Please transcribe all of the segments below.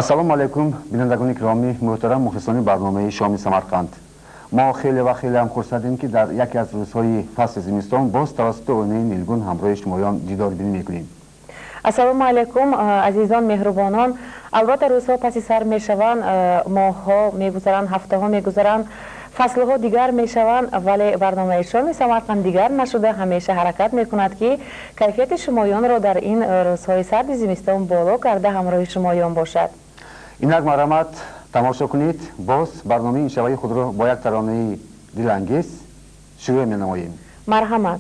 السلام علیکم بینندگان گرامی محترم مخلصان برنامه شام سمرقند. ما خیلی هم خرسندیم که در یکی از روزهای فصل زمستان باز توسط آینه نیلگون همراه شمایان دیدار بینی میکنیم. السلام علیکم عزیزان مهربانان. البته روزها پس سر میشوند، ماهها میگذرند، هفته ها میگذرند، فصل ها دیگر میشوند، ولی برنامه شام سمرقند دیگر نشده همیشه حرکت میکند که کیفیت شمایان را در این روزهای سرد زمستان بالا کرده همراه شمایان باشد. اینک مرحمت تماشا کنید. باز برنامه این شبای خود را با یک ترانه دلانگیز شروع می‌نماییم. مرحمت.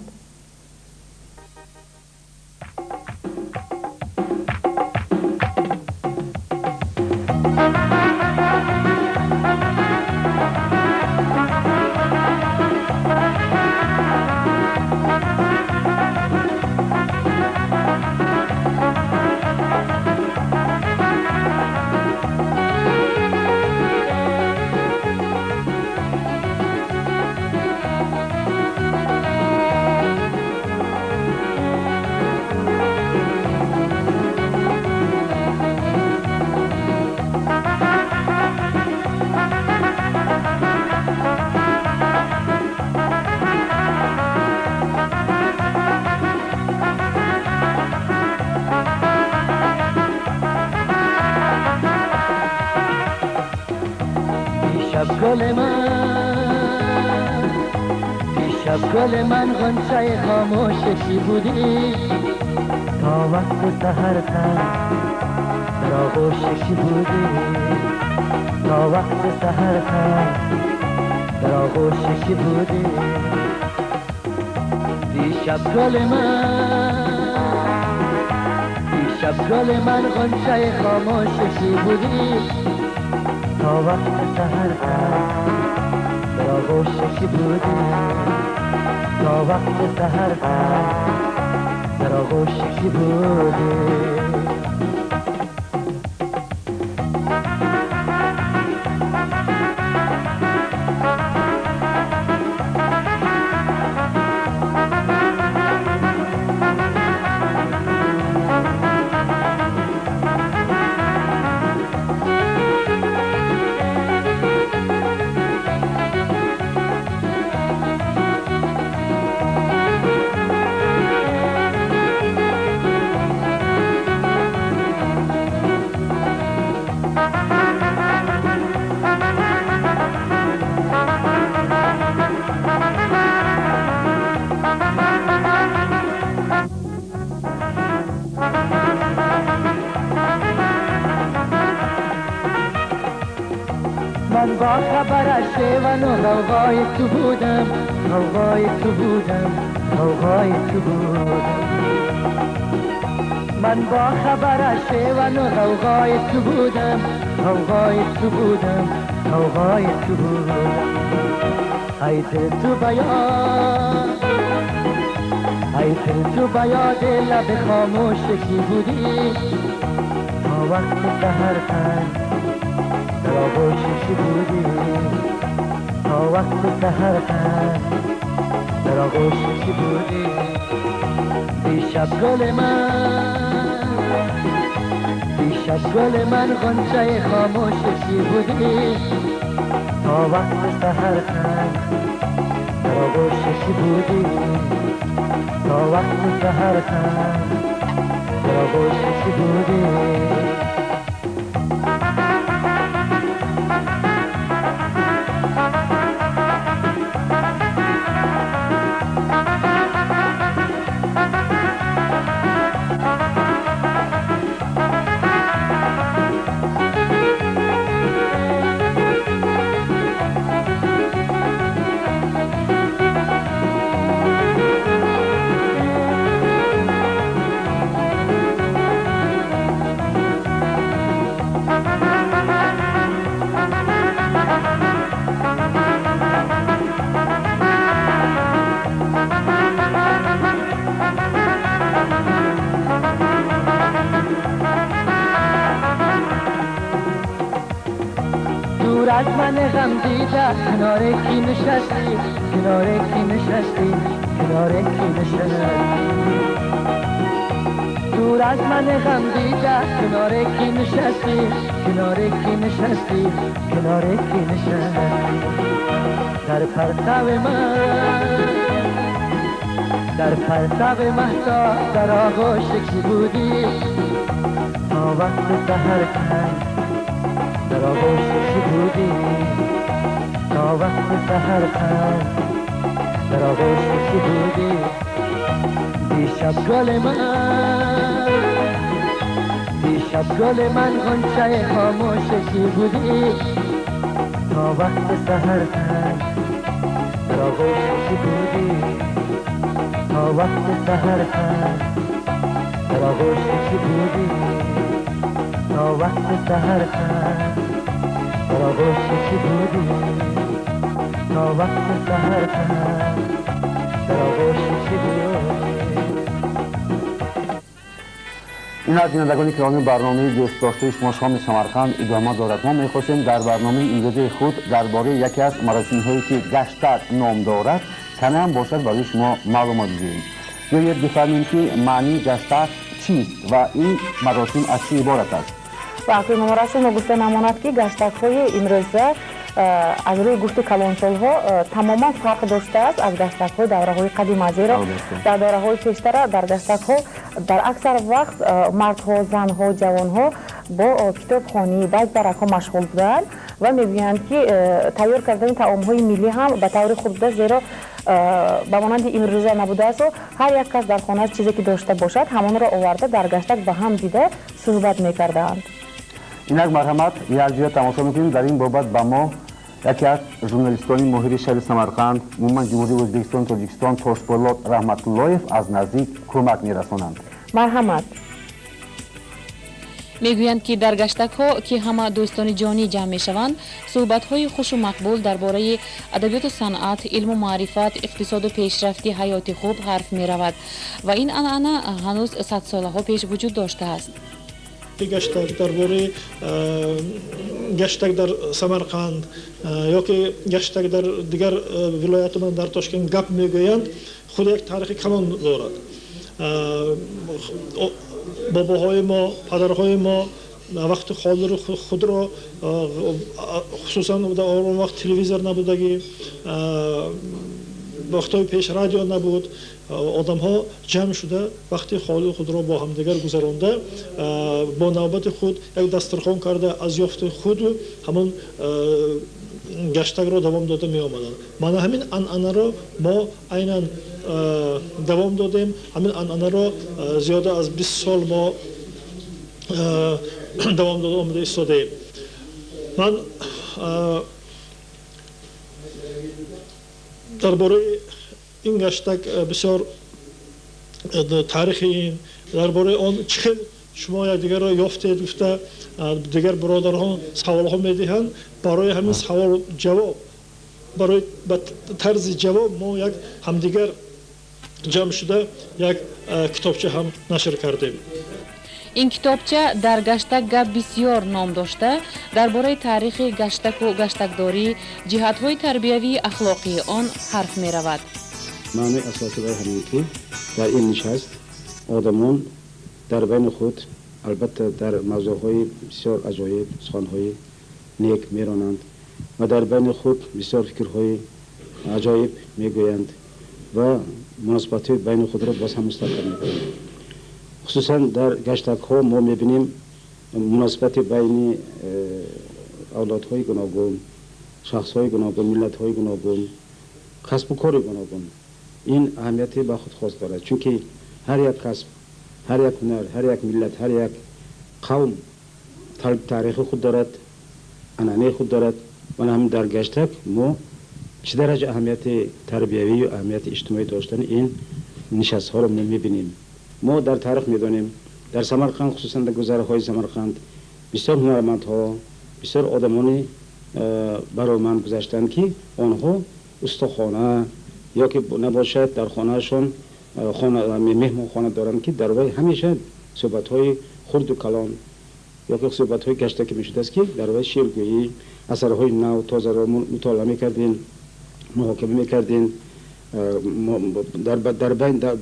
دیشب گل من غنچه خاموشی بودی، تا وقت سحر در آغوشی بودی، تا وقت سحر در آغوشی بودی. دیشب گل من غنچه خاموشی بودی، تا وقت سحر در آغوشی بودی، تا وقت سحر در آغوشی بودی. من با خبر شیون و غوغای تو بودم، غوغای تو بودم، غوغای تو بودم. من با خبر شیون و غوغای تو بودم، غوغای تو بودم، غوغای تو بودم. ای دل تو بیاد، ای دل تو بیاد لب خاموشی بودی، تا وقت سحر در آغوشی بودی، تا وقت سحر در آغوشی بودی. دیشب گل من غنچه خاموشی بودی، تا وقت سحر در آغوشی بودی، تا وقت سحر در آغوشی بودی. از من غم دیده کنار کی نشستی، کنار کی نشستی، کنار کی نشستی. دور دور از من غم دیده کنار کی نشستی کنار کی نشستی کنار کی نشستی در پرتو من در پرتو مهتا در آغوش کی بودی تا وقت سحر کن در آغوش کی بودی تا وقت سحر کن در آغوش کی بودی دیشب گل من دیشب گل من غنچه خاموش کی بودی تا وقت سحر کن در آغوش کی بودی تا وقت سحر کن در آغوش کی بودی تا وقت سحر کن در آغوش کی بودی تا وقت سحر کن در آغوش کی بودی. این از بینندگان گرامی برنامه دوست داشته شما شام سمرقند ادامه دارد. ما می‌خواستیم در برنامه امروزی خود درباره یکی از مراسم‌هایی که گشتک نام دارد کمی هم باشد برای شما معلومات بدهیم. بیایید بفرمایید که معنی گشتک چیست و این مراسم از چه عبارت است؟ و اکنون مراسم گفته نماند که گشتک‌های امروزه از روی گفت کلانسال‌ها تماما فرق داشته است از گشتک‌های دوره‌های قدیم، از زیرا در دوره‌های پیشتر در گشتک‌ها در اکثر وقت مردها، زنها، جوانها با کتابخوانی بعض برک‌ها مشغول بودند و می‌گویند که تیار کردن طعام‌های ملی هم به طور خوب بوده، زیرا به مانند امروزه نبوده است و هر یک کس در خانه چیزی که داشته باشد همان را آورده در گشتک به هم دیده صحبت می‌کردند. اینک مرحمت یه تماشا میکنیم. در این بابت با ما یکی از ژورنالیستان ماهر شهر سمرقند عموما جمهوری ازبکستان تاجیکستان تاشپولات رحمت اللهیف از نزدیک کمک میرسانند. مرحمت. میگویند که در گشتک‌ها که همه دوستان جانی جمع میشوند صحبت‌های خوش و مقبول درباره ادبیات و صنعت، علم و معرفت، اقتصاد و پیشرفتی حیات خوب حرف می‌رود و این عنعنه هنوز 100 سالها پیش وجود داشته است. گشتک درباره گشتک در سمرقند یا که گشتک در دیگر ولایت من در تاشکند گپ میگویند خود یک تاریخ کلان دارد. باباهای ما، پدرهای ما وقت خاطر خود را خصوصا در اون وقت تلویزیون نبودگی، وقتهای پیش رادیو نبود، آدم ها جمع شده وقتی خالی خود را با هم دیگر گذرانده با نوبت خود یک دسترخوان کرده از یافت خود همون گشتک را دوام داده می آمدند. من همین عنعنه را ما عیناً دوام دادیم. همین عنعنه را زیاده از 20 سال ما دوام داده آمده ایستادیم. من درباره این گشتک بسیار تاریخی این درباره آن چه شما یک دیگر را یافتید گفته دیگر برادران سوال ها میدهند. برای همین سوال جواب برای طرز جواب ما یک همدیگر جمع شده یک کتابچه هم نشر کردیم. این کتابچه در گشتک گپ بسیار نام داشته درباره تاریخ گشتک و گشتکداری، جهت‌های تربیوی اخلاقی آن حرف می‌رود. معنی اساسی برای همین که در این نشست آدمان در بین خود البته در موضوعهای بسیار عجایب سخنهای نیک میرانند و در بین خود بسیار فکرهای عجایب میگویند و مناسبات بین خود را باز هم مستحکم میکنند. خصوصا در گشتک ها ما میبینیم مناسبت بین اولادهای گوناگون، شخصهای گوناگون، ملتهای گوناگون، کسب و کار گوناگون. این اهمیتی به خود خاص دارد چون که هر یک کسب، هر یک هنر، هر یک ملت، هر یک قوم تاریخ خود دارد، عنعنه خود دارد و همین در گشتک ما چه درجه اهمیت تربیوی و اهمیت اجتماعی داشتن این نشست ها را میبینیم. ما در تاریخ میدانیم در سمرقند خصوصا در گذرهای سمرقند بسیار هنرمندها، بسیار آدمانی برای من گذشتند که آنها استخوانه یا که نباشد در خانهشان مهمان خانه دارند که در وی همیشه صحبت های خرد و کلان یا که صحبت های گشتکی میشده است که در وی شعرگویی، اثرهای نو تازه را مطالعه میکردین، محاکمه میکردین.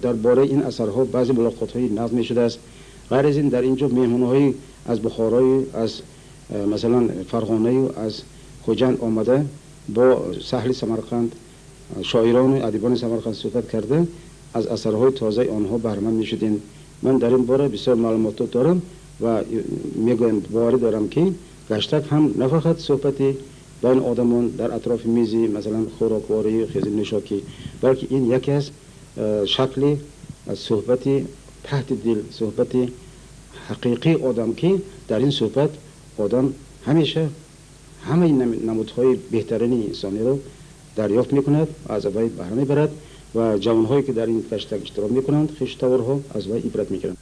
درباره این اثرها بعضی ملاقات های نظم میشده است. غیر از این در اینجا مهمان‌های از بخارای، از مثلا فرغانه و از خوجند آمده با سهل سمرقند، شاعران و ادیبان سمرقند صحبت کرده، از اثرهای تازه آنها بهره‌مند می‌شدین. من در این باره بسیار معلومات دارم و میگویم باور دارم که گشتک هم نه فقط صحبتی بین آدمان در اطراف میزی مثلا خوراکواری خیزی نشاکی، بلکه این یکی از شکلی از صحبتی تحت دل، صحبتی حقیقی آدم که در این صحبت آدم همیشه همه نمودهای بهترین انسانی رو دریافت میکند، از وی بهره میبرد و جوانهایی که در این گشتک اشتراک میکنند خویشتورها از وی عبرت میگیرند.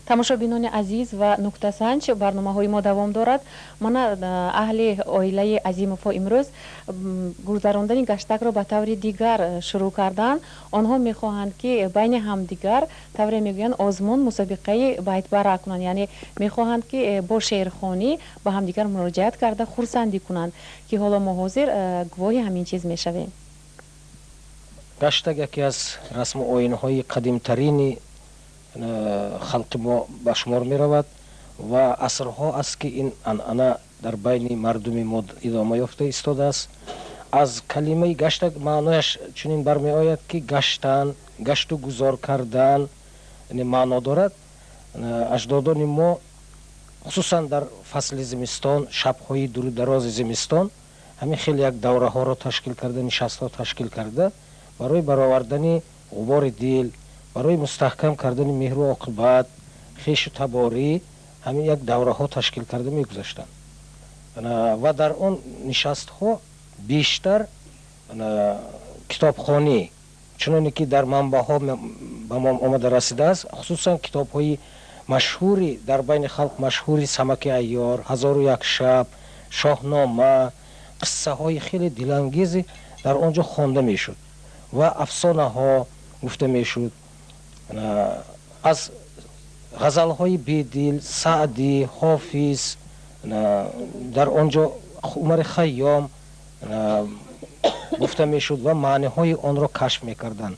тамошобинони азиз ва нуктасанҷ барномаҳои мо давом дорад. мана аҳли оилаи Азимовҳо имрӯз гузарондани гаштакро ба таври дигар шурӯъ карданд. онҳо мехоҳанд ки байни ҳамдигар тавре мегӯянд озмун мусобиқаи байтбарак кунанд, яъне мехоҳанд ки бо шеърхонӣ ба ҳамдигар муроҷиат карда хурсандӣ кунанд, ки ҳоло мо ҳозир гувоҳи ҳамин чиз мешавем. гаштак яке аз расму оинҳои қадимтарини халқи мо ба шумор меравад ва асрҳо аст ки ин анъана дар байни мардуми мо идома ёфта истодааст. аз калимаи гаштак маънояш чунин бармеояд ки гаштан, гашту гузор кардан маъно дорад. аҷдодони мо хусусан дар фасли зимистон, шабҳои дурударози зимистон ҳамин хеле як давраҳоро ташкил карда, нишастҳо ташкил карда барои баровардани ғубори дил, барои мустаҳкам кардани меҳру оқибат, хешу таборӣ ҳамин як давраҳо ташкил карда мегузаштанд. ва дар он нишастҳо бештар китобхонӣ, чуноне ки дар манбаъҳо ба мо омада расидааст, хусусан китобҳои машҳури дар байни халқ машҳури Самаки айёр, ҳазору як шаб, шоҳнома, қиссаҳои хеле дилангези дар он ҷо хонда мешуд ва афсонаҳо гуфта мешуд. аз ғазалҳои бедил, Саъдӣ, Ҳофиз, дар он ҷо Умари Хайём гуфта мешуд ва маъниҳои онро кашф мекарданд.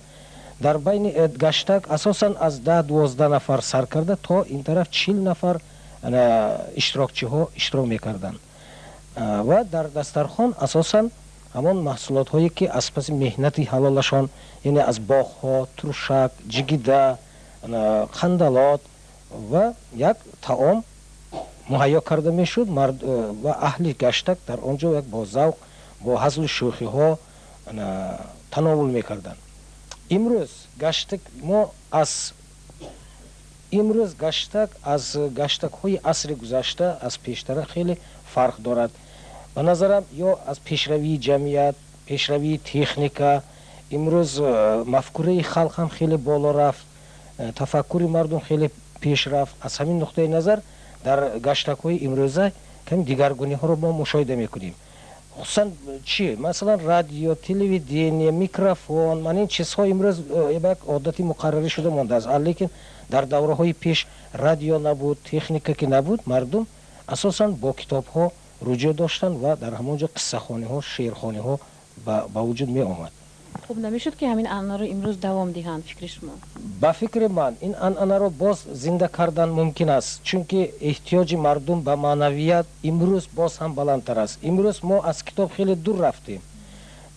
дар байни гаштак асосан аз 10-12 нафар сар карда то ин тараф 40 нафар иштирокчиҳо иштирок мекарданд. ва дар дастархон асосан ҳамон маҳсулотҳое ки аз паси меҳнати ҳалолашон, яъне аз боғҳо, туршак, ҷигида, қандалот ва як таом муҳайё карда мешуд ва аҳли гаштак дар он ҷо як бо завқ, бо ҳазлу шӯхиҳо тановул мекарданд. имрӯз гаштак аз гаштакҳои асри гузашта, аз пештара хеле фарқ дорад. به نظرم یا از پیشروی جمعیت، پیشروی تکنیکا، امروز مفکوره خلق هم خیلی بالا رفت، تفکر مردم خیلی پیش رفت. از همین نقطه نظر در گشتک‌های امروزه کمی دیگرگونی ها رو ما مشاهده میکنیم. خصوصا چی؟ مثلا رادیو، تلویزیون، میکروفون، من این چیزها امروز یک عادتی مقرری شده مانده است. لیکن در دوره های پیش رادیو نبود، تکنیک که نبود، مردم اساسا با کتاب ها رجوع داشتن و در همونجا قصه خوانی ها، شعر خوانی ها با وجود می آمد. خب نمیشد که همین عنعنه رو امروز دوام دهند فکر شما؟ با فکر من این عنعنه رو باز زنده کردن ممکن است، چون که احتیاج مردم به معنویت امروز باز هم بلندتر است. امروز ما از کتاب خیلی دور رفتیم.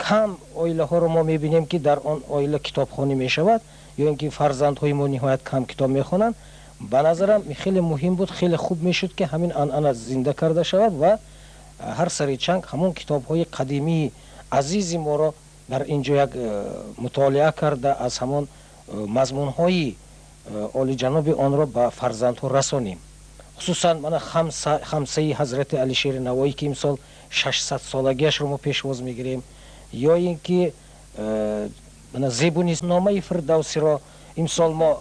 کم عائله ها رو ما میبینیم که در آن عائله کتاب خوانی می شود یا اینکه فرزندهای ما نهایت کم کتاب میخوانند. به نظرم خیلی مهم بود، خیلی خوب میشد که همین عنعنه زنده کرده شود و هر سری چنگ همون کتاب های قدیمی عزیزی ما را در اینجا یک مطالعه کرده از همون مضمون های عالی جناب آن را به فرزندها رسانیم. خصوصا من خمسه حضرت علی شیر نوایی که امسال 600 سالگیش رو ما پیشواز میگیریم، یا اینکه زیبونی نامه فردوسی را امسال ما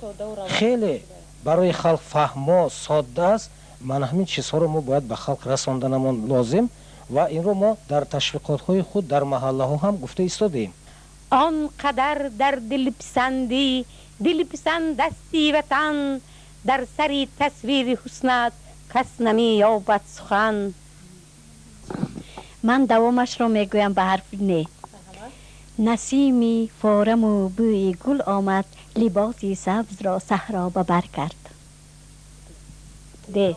خیلی برای خلق فهما ساده است. من همین چیزها رو ما باید به خلق رساندنمان لازم و این رو ما در تشویقات های خود در محله ها هم گفته ایستادیم. آنقدر در دل پسندی، دل پسند دستی وطن، در سری تصویر حسنت کس نمی یابد سخن. من دوامش رو میگویم به حرف نه. نسیمی فارم و بوی گل آمد، لباسی سبز را صحرا به بر کرد. ده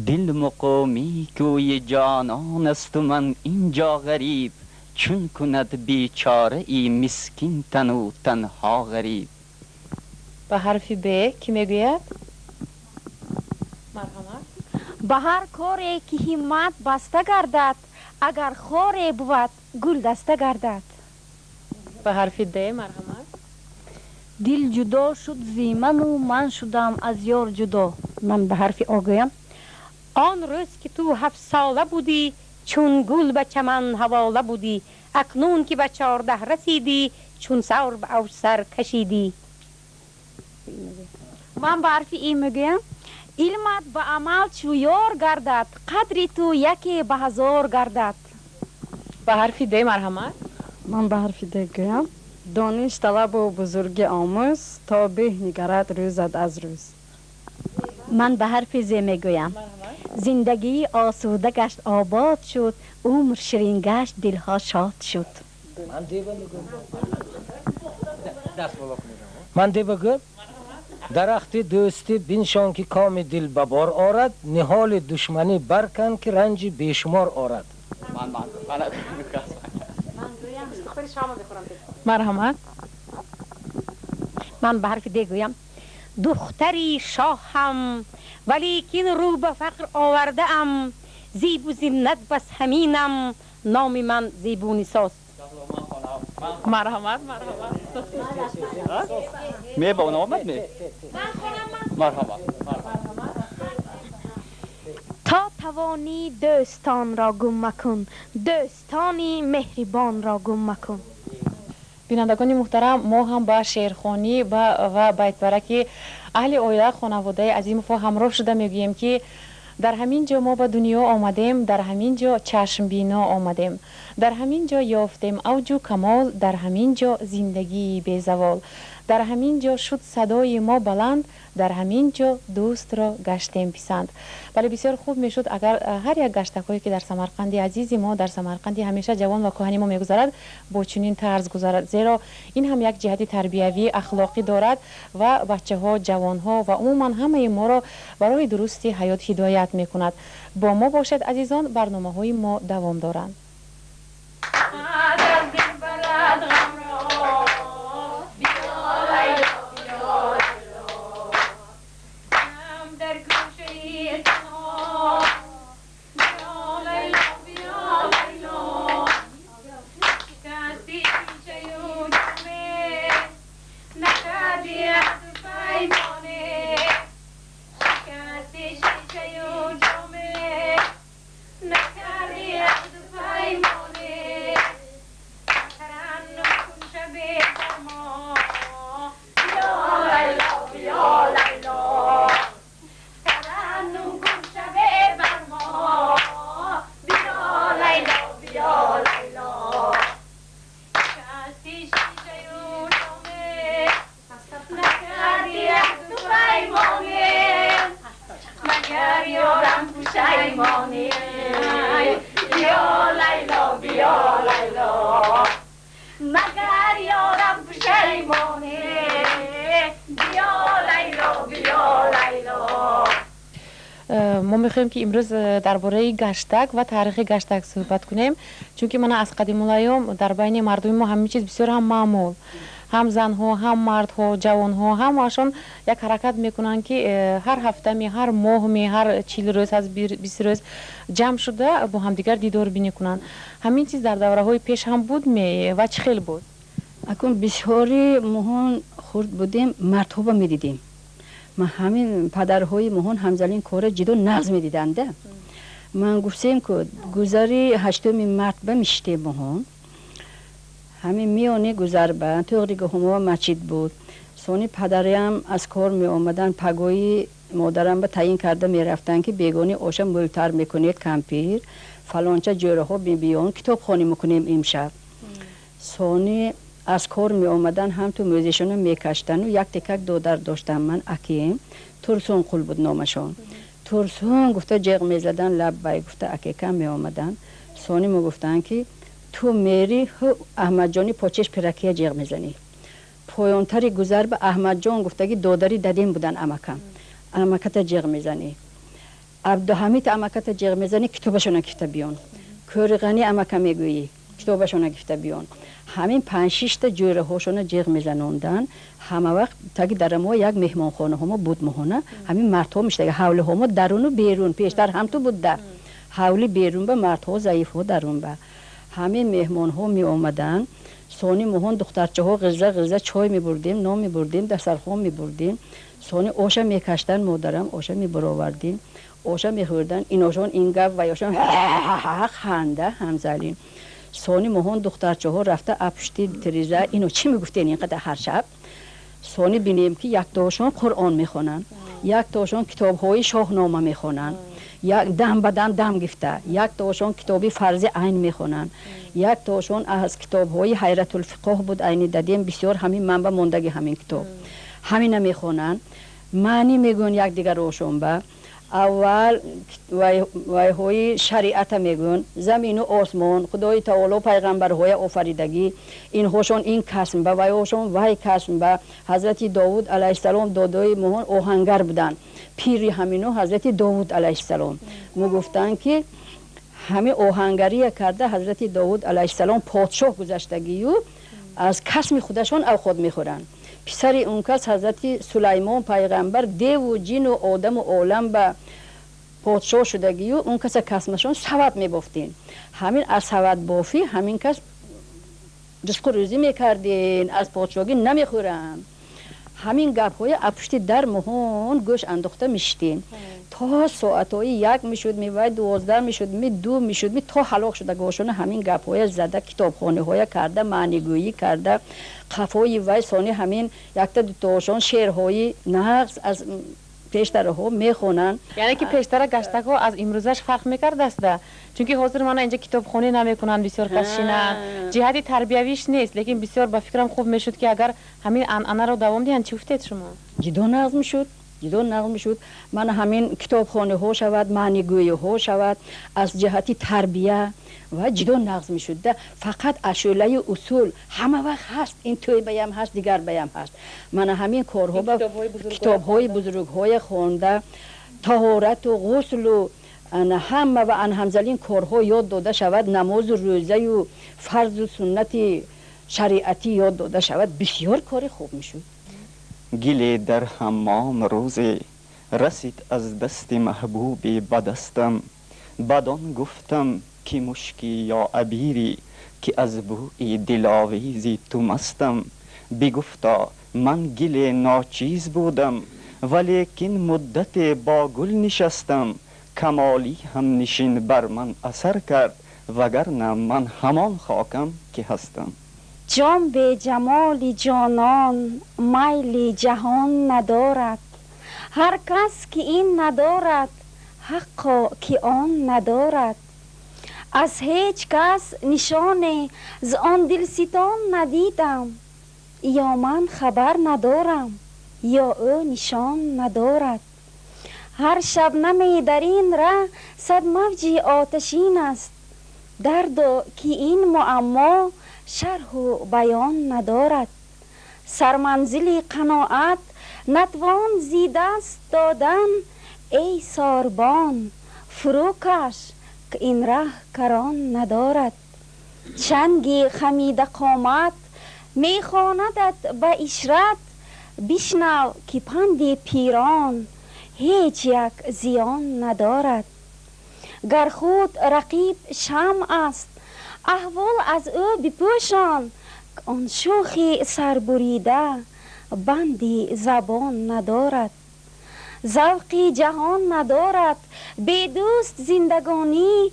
دل مقامی گوی جانان است و من اینجا غریب، چون کند بیچاره ای مسکین تن و تنها غریب. به حرف ب کی میگوید؟ مرحمت. به هر کاری که همت بسته گردد، اگر خاری بود گل دسته گردد. به حرف د مرحمت. دل جدا شد زی من و من شدم از یار جدا. من به حرف آ گویم. آن روز که تو 7 ساله بودی، چون گل به چمن حواله بودی، اکنون که به 14 رسیدی، چون سور به اوج سر کشیدی. من به حرف ای میگویم. علمت به عمل چو یار گردد، قدری تو یکی به 1000 گردد. به حرف د مرحمت. من به حرف د گویم. دانش طلب و بزرگی آموز، تا به نگرد روزت از روز. من به حرف ز میگویم. زندگی آسوده گشت آباد شد، عمر شیرین گشت دلها شاد شد. من دی بگم درخت دوستی بنشان که کام دل ببار آرد، نهال دشمنی برکن که رنج بیشمار آرد. مرحمت. من به حرف دی گویم. دختری شاهم ولیکن رو به فقر آورده ام، زیب و زینت بس همینم، نام من زیبونی ساست. مرحمت. می با نامت می مرحبا. تا توانی دوستان را گم مکن، دوستانی مهربان را گم مکن. بینندگان محترم، ما هم با شعرخوانی و بیتبرک اهل عائله خانواده عظیم فا همراه شده میگوییم که در همین جا ما به دنیا آمدیم، در همین جا چشم بینا آمدیم، در همین جا یافتیم اوج و کمال، در همین جا زندگی بی زوال، در همین جا شد صدای ما بلند، در همین جا دوست را گشتیم پسند. بله بسیار خوب میشد اگر هر یک گشتکایی که در سمرقند عزیزی ما، در سمرقند همیشه جوان و کهنی ما میگذرد با چنین طرز گذرد، زیرا این هم یک جهت تربیوی اخلاقی دارد و بچه ها، جوان ها و عموما همه ما را برای درست حیات هدایت میکند. با ما باشد عزیزان، برنامه های ما دوام دارند. یارم پشیمانی بیا لیلا بیا لیلا مگر یارم پشیمانی بیا لیلا بیا لیلا. ما میخوایم که امروز درباره گشتک و تاریخ گشتک صحبت کنیم، چون که من از قدیم الایام در بین مردم ما همه چیز بسیار هم معمول، هم زنها هم مردها جوانها همشون یک حرکت میکنن که هر هفته می هر ماه می هر 40 روز از 20 روز جمع شده با هم دیگر دیدار بینی کنن. همین چیز در دوره های پیش هم بود می و چه خیلی بود؟ اکن بسیاری مهون خورد بودیم مردها با میدیدیم. ما همین پدرهای مهون همزلین کار جدو نغز میدیدنده. من گفتیم که گذاری 8 مرد به میشته مهون همین میانی گذر به توقی که همه مسجد بود. سونی پدریم از کار می آمدن پگویی مادرم به تعیین کرده می رفتن که بیگانی اوشم ملتر میکنید کمپیر فلانچه جوره ها بیان کتاب خانی میکنیم امشب. سونی از کار می آمدن هم تو موزیشون می کشتن و یک تکک دودر داشتم من اکیم ترسون قل بود نامشون. ترسون گفته جغ می زدن لب بای گفته اکیکم می آمدن. سونی می گفتن که تو میری احمد جانی پاچش پرکیه جغ میزنی. پایانتری گذر به احمد جان گفته که دادری دادین بودن امکم امکت جغ میزنی. عبدالحمید امکت جغ میزنی کتابشون گفته بیان. کورغنی امکم میگویی کتابشون گفته بیان. همین 5-6 تا جوره هاشون جغ میزنوندن. همه وقت تا که در ما یک مهمان خانه هم بود مهونه همین مردها میشته حول هم درون و بیرون پیشتر هم تو بود ده حولی بیرون به مردها ضعیف ها درون به همین مهمان ها می آمدن. سونی مهون دخترچه ها غزه چای می بردیم نام می بردیم دسترخوان می بردیم. سونی آشا می کشتن مادرم آشا می برآوردیم آشا می خوردن ایناشون این گپ و یاشون خنده همزلین. سونی مهون دخترچه ها رفته اپشتی تریزه اینو چی می گفتین اینقدر هر شب. سونی بینیم که یک تاشون قرآن می خونن یک تاشون کتاب های شاهنامه می خونن یک دم بدن دم گفته یک تاشون کتابی فرض عین میخونن یک تاشون از کتاب های حیرت الفقه بود عینی دادیم بسیار همین منبع موندگی همین کتاب همین میخونن معنی میگون یک دیگر روشون به اول وای های شریعت میگون زمین و آسمان خدای تعالی پیغمبر های آفریدگی این هاشون این قسم به وای هاشون وای قسم به حضرت داوود علیه السلام دادای مهون آهنگر بودن پیری همینو حضرت داوود علیه السلام مو گفتن که همه آهنگری کرده حضرت داوود علیه السلام پادشاه گذشتگی و از قسم خودشون او خود میخورن. پسر اون کس حضرت سلیمان پیغمبر دیو و جن و آدم و عالم به پادشاه شدگی و اون کس قسمشون سواد میبافتین. همین از سواد بافی همین کس رزق و روزی میکردین از پادشاهی نمیخورن. همین گپ های اپشتی در مهون گوش انداخته میشتین تا ساعت های 1 میشد میوای 12 میشد می 2 میشد می تا حلاق شده گوشون همین گپ های زده کتابخانه های کرده معنیگویی کرده قفای وای سانی همین یک تا دو تاشون شعرهای نغز از پیشتره ها میخونن. یعنی که پیشتره گشتک ها از امروزش فرق میکرد است چون که حاضر من اینجا کتابخانه نمیکنن بسیار کشینه جهت تربیویش نیست لیکن بسیار با فکرم خوب میشد که اگر همین انانه رو دوام دهن چی افتید شما جدا نغز میشد جدا نغز میشد. من همین کتابخانه ها شود معنیگویی ها شود از جهتی تربیه و جدا نغز میشد. فقط اشوله اصول همه وقت هست این توی بیم هست دیگر بیم هست. من همین کارها با کتاب های بزرگ های خونده طهارت و غسل و همه و همزلین کارها یاد داده شود نماز و روزه و فرض و سنت شریعتی یاد داده شود بسیار کار خوب میشد. گلی در حمام روزی رسید از دست محبوبی بدستم بدان گفتم کی مشکی یا عبیری که از بوی دلاویزی تو مستم بگفتا من گل ناچیز بودم ولیکن مدت با گل نشستم کمالی هم نشین بر من اثر کرد وگرنه من همان خاکم که هستم. جان به جمال جانان میل جهان ندارد هر کس که این ندارد حقا که آن ندارد از هیچ کس نشانه ز آن دلستان ندیدم یا من خبر ندارم یا او نشان ندارد هر شبنمی در این ره صد موجی آتشین است. درد که این معما شرح و بیان ندارد. سرمنزل قناعت نتوان زی دست دادن. ای ساربان فروکش که این ره کران ندارد. چنگ خمیده قامت میخواندت به اشرت. بشنو که پند پیران هیچ یک زیان ندارد. گر خود رقیب شمع است احوال از او بپوشان. آن شوخی سربریده بندی زبان ندارد. ذوقی جهان ندارد بی دوست زندگانی.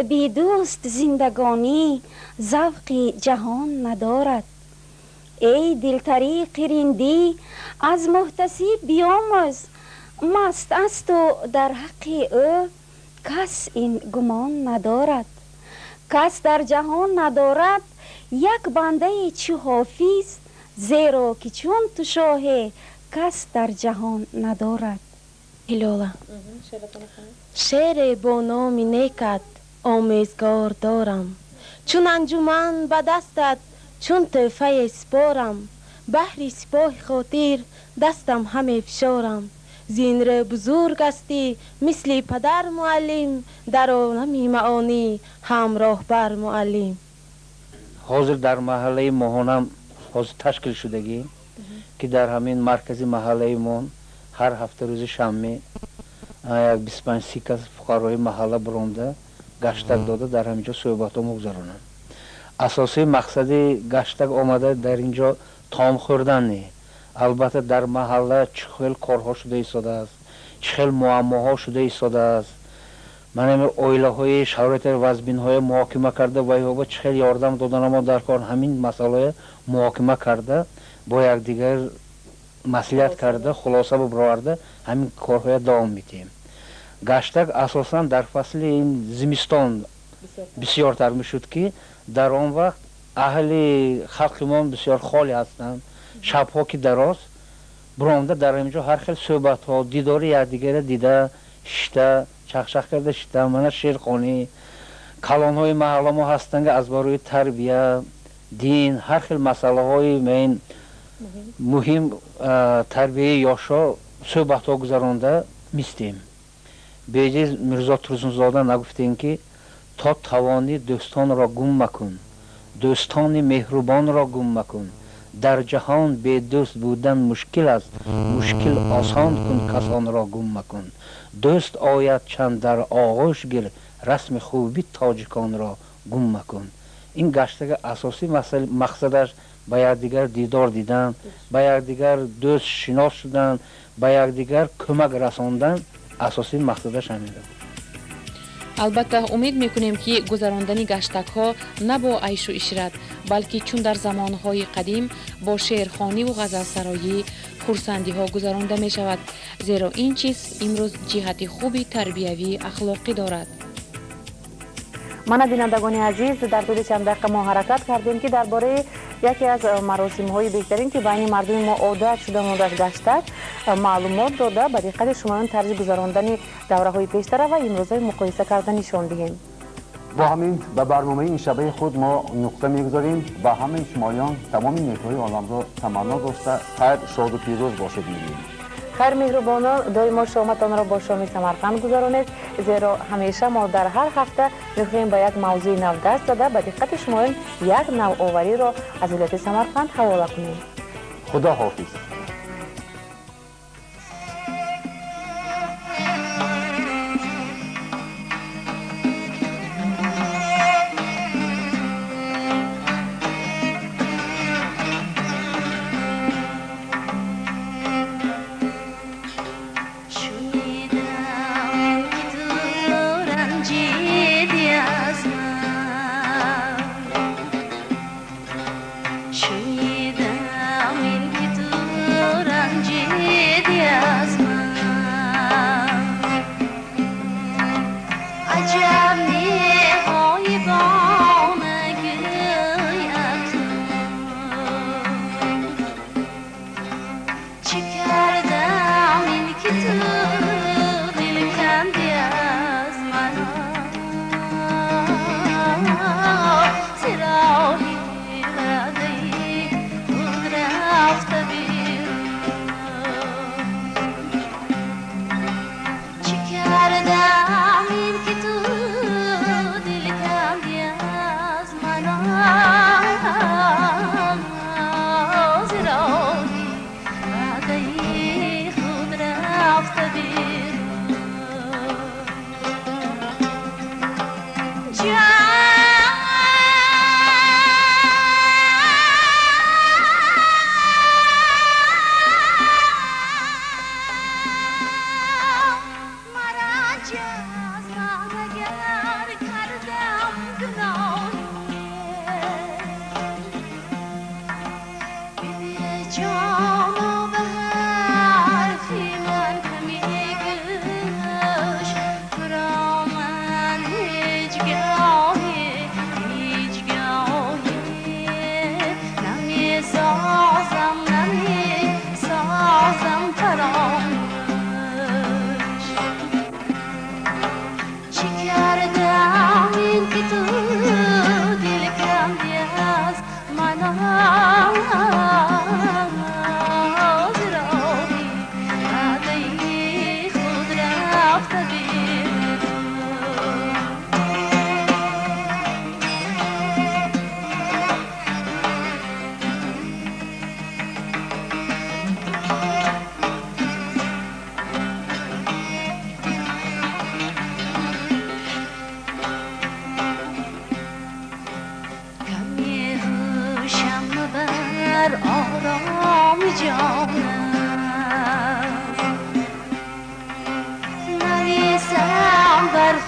بی دوست زندگانی ذوقی جهان ندارد. ای دلتری قرندی از محتسب بیاموز. مست است و در حق او کس این گمان ندارد. کس در جهان ندارد یک بنده چو حافظ. زیرا که چون تو شاه کس در جهان ندارد. هلاله شعر با نام نیکت آمیزگار دارم. چون انجمن به دستت چون تحفه سپارم. بحری سپاه خاطر دستم همه فشارم. زین بزرگ استی مثل پدر معلم. در عالم معانی همراه بر معلم. حاضر در محله ماهانم حاضر تشکیل شدگی که در همین مرکزی محله مون هر هفته روز شنبه یک 25 کس فقرای محله برونده گشتک داده در همینجا صحبت مگذرانند. اساسی مقصد گشتک آمده در اینجا تام خوردن نه. البته در محله چه خیل کارها شده ایستاده است، چه خیل معماها ایستاده ایستاده است. من هم اویله های شرایط وزبین های محاکمه کرده و ایها چه خیل یاردم دادن ما در کار همین مسئله محاکمه کرده با یک دیگر مسئولیت کرده خلاصه ببرورده همین کارهای دوام میدیم. گشتک اساسا در فصل این زمستان بسیار تر میشد که در آن وقت اهل خلقمان بسیار خالی هستند. شبها که دراز برامده در اینجا هر خیل صحبت ها دیداری یکدیگر دیده شده چخشخ کرده شده. من شیرخانی کلان های محله ما هستند از برای تربیه دین هر خیل مسئله های من مهم تربیه یاشا صحبت ها گذرانده میستیم. بیجیز میرزا ترسونزاده نگفتین که تا توانی دوستان را گم مکن. دوستان مهربان را گم مکن. در جهان به دوست بودن مشکل است. مشکل آسان کن کسان را گم مکن. دوست آید چند در آغوش گیر. رسم خوبی تاجکان را گم مکن. این گشتگ اساسی مقصدش با یکدیگر دیدار دیدن، با یکدیگر دوست شناس شدن، با یکدیگر کمک رساندن اساسی مقصدش همین بود. البته امید میکنیم که گذراندن گشتک ها نه با عیش و عشرت بلکه چون در زمان های قدیم با شعرخوانی و غزل سرایی خرسندی ها گذرانده می شود. زیرا این چیز امروز جهت خوبی تربیوی اخلاقی دارد. من بینندگان عزیز در طول چند دقیقه ما حرکت کردیم که درباره یکی از مراسم های بهترین که بین مردم ما عادت شده مانده از گشتک معلومات داده به دقت شما طرز گذراندن دوره های پیشتر و امروزه مقایسه کردنشان دهیم. با همین به برنامه این شبه خود ما نقطه میگذاریم. با همه شمایان تمام نیکوهای عالم را تمنا داشته خیر شاد و پیروز باشد میگوییم. خیر مهربانان دائما شامتان را با شام سمرقند گذرانید. زیرا همیشه ما در هر هفته میخواهیم با یک موضوع نو دست داده به دقت شما یک نوآوری را از ولایت سمرقند حواله کنیم. خدا حافظ. شویدم این که تو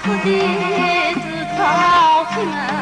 خودت تا